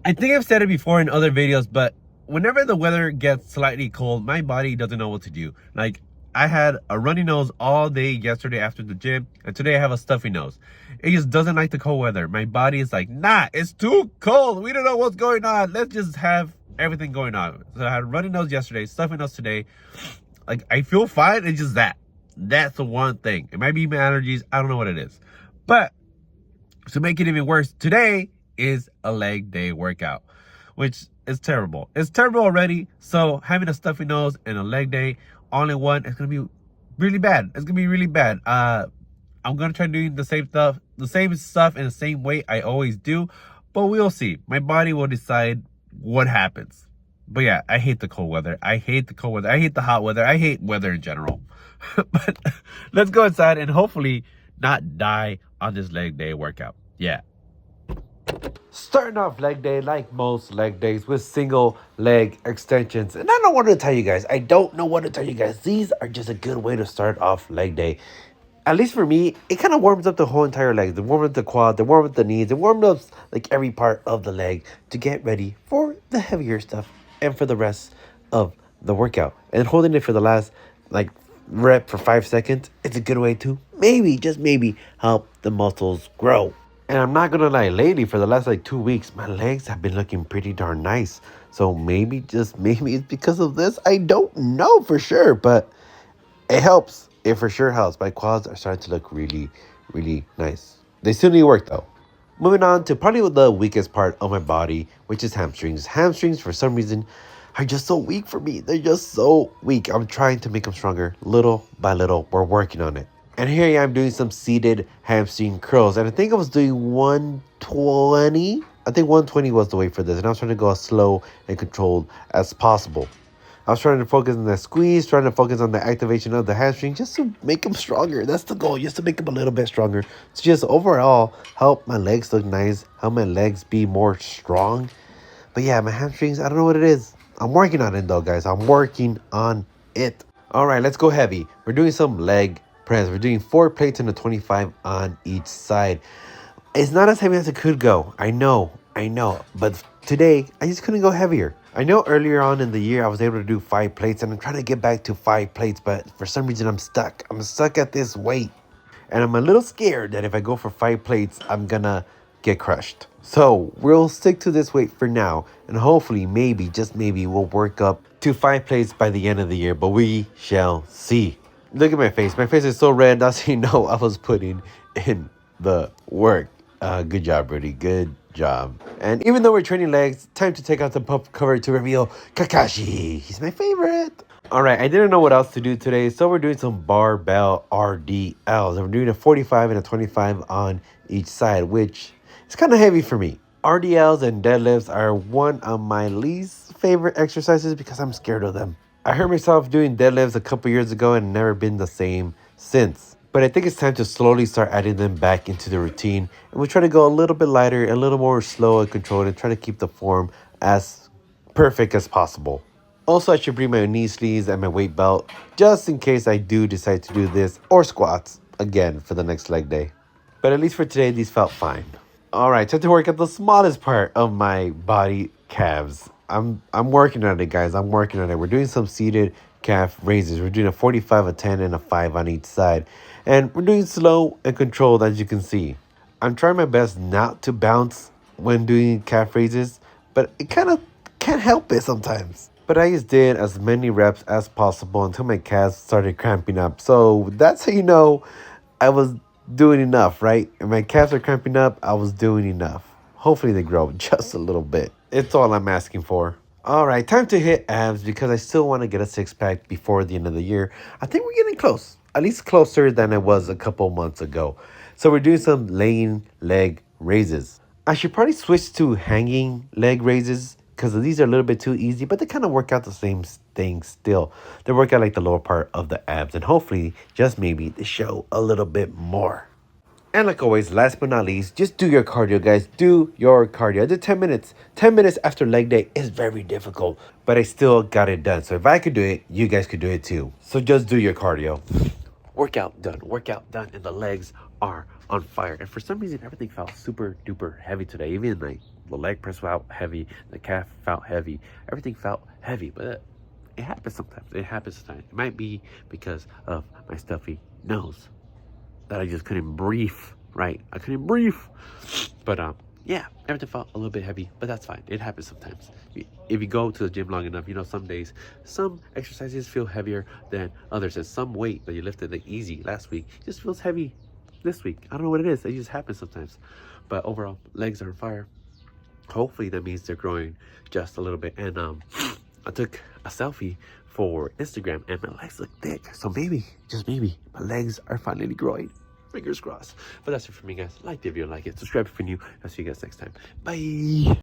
I think I've said it before in other videos, but whenever the weather gets slightly cold, my body doesn't know what to do. Like, I had a runny nose all day yesterday after the gym, and today I have a stuffy nose. It just doesn't like the cold weather. My body is like, nah, it's too cold. We don't know what's going on. Let's just have everything going on. So I had a runny nose yesterday, stuffy nose today. Like, I feel fine. It's just that. That's the one thing. It might be my allergies. I don't know what it is. But to make it even worse, today is a leg day workout, which is terrible. It's terrible already. So having a stuffy nose and a leg day all in one, it's gonna be really bad. It's gonna be really bad. I'm gonna try doing the same stuff in the same way I always do, but we'll see. My body will decide what happens. But yeah, I hate the cold weather. I hate the cold weather. I hate the hot weather. I hate weather in general. But let's go inside and hopefully not die on this leg day workout. Yeah. Starting off leg day like most leg days with single leg extensions. And I don't want to tell you guys. I don't know what to tell you guys. These are just a good way to start off leg day. At least for me, it kind of warms up the whole entire leg. They warm up the quad, they warm up the knees, they warm up like every part of the leg to get ready for the heavier stuff and for the rest of the workout. And holding it for the last like rep for 5 seconds, it's a good way to maybe, just maybe, help the muscles grow. And I'm not gonna lie, lately for the last like 2 weeks, my legs have been looking pretty darn nice. So maybe, just maybe it's because of this. I don't know for sure, but it helps. It for sure helps. My quads are starting to look really, really nice. They still need work though. Moving on to probably the weakest part of my body, which is hamstrings. Hamstrings, for some reason, are just so weak for me. They're just so weak. I'm trying to make them stronger little by little. We're working on it. And here I am doing some seated hamstring curls. And I think I was doing 120. I think 120 was the weight for this. And I was trying to go as slow and controlled as possible. I was trying to focus on the squeeze, trying to focus on the activation of the hamstring just to make them stronger. That's the goal, just to make them a little bit stronger. To just overall help my legs look nice, help my legs be more strong. But yeah, my hamstrings, I don't know what it is. I'm working on it though, guys. I'm working on it. All right, let's go heavy. We're doing some leg press. We're doing 4 plates and a 25 on each side. It's not as heavy as it could go. I know. But today, I just couldn't go heavier. I know earlier on in the year, I was able to do 5 plates, and I'm trying to get back to 5 plates, but for some reason, I'm stuck. I'm stuck at this weight. And I'm a little scared that if I go for 5 plates, I'm gonna get crushed. So we'll stick to this weight for now, and hopefully, maybe, just maybe, we'll work up to 5 plates by the end of the year, but we shall see. Look at my face. My face is so red. That's how you know I was putting in the work. Good job, Rudy. Good job. And even though we're training legs, time to take out the puff cover to reveal Kakashi. He's my favorite. All right, I didn't know what else to do today, so we're doing some barbell RDLs. And we're doing a 45 and a 25 on each side, which is kind of heavy for me. RDLs and deadlifts are one of my least favorite exercises because I'm scared of them. I heard myself doing deadlifts a couple years ago and never been the same since. But I think it's time to slowly start adding them back into the routine. And we try to go a little bit lighter, a little more slow and controlled, and try to keep the form as perfect as possible. Also, I should bring my knee sleeves and my weight belt just in case I do decide to do this or squats again for the next leg day. But at least for today, these felt fine. All right, time to work at the smallest part of my body, calves. I'm working on it, guys. I'm working on it. We're doing some seated calf raises. We're doing a 45, a 10, and a 5 on each side. And we're doing slow and controlled, as you can see. I'm trying my best not to bounce when doing calf raises, but it kind of can't help it sometimes. But I just did as many reps as possible until my calves started cramping up. So that's how you know I was doing enough, right? If my calves are cramping up, I was doing enough. Hopefully they grow just a little bit. It's all I'm asking for. All right, time to hit abs because I still want to get a 6-pack before the end of the year. I think we're getting close, at least closer than I was a couple months ago. So we're doing some laying leg raises. I should probably switch to hanging leg raises because these are a little bit too easy, but they kind of work out the same thing still. They work out like the lower part of the abs and hopefully, just maybe, they show a little bit more. And like always, last but not least, just do your cardio, guys. Do your cardio. I did 10 minutes. 10 minutes after leg day is very difficult, but I still got it done. So if I could do it, you guys could do it too. So just do your cardio. Workout done, and the legs are on fire. And for some reason, everything felt super duper heavy today. Even my The leg press felt heavy, the calf felt heavy, everything felt heavy, but it happens sometimes. It happens sometimes. It might be because of my stuffy nose that I just couldn't breathe, right? I couldn't breathe. But yeah, everything felt a little bit heavy, but that's fine. It happens sometimes. If you go to the gym long enough, you know, some days, some exercises feel heavier than others, and some weight that you lifted like easy last week just feels heavy this week. I don't know what it is. It just happens sometimes. But overall, legs are on fire. Hopefully that means they're growing just a little bit. And I took a selfie for Instagram and my legs look thick. So maybe, just maybe, my legs are finally growing. Fingers crossed. But that's it for me, guys. Like the video, like it, subscribe if you're new. I'll see you guys next time. Bye.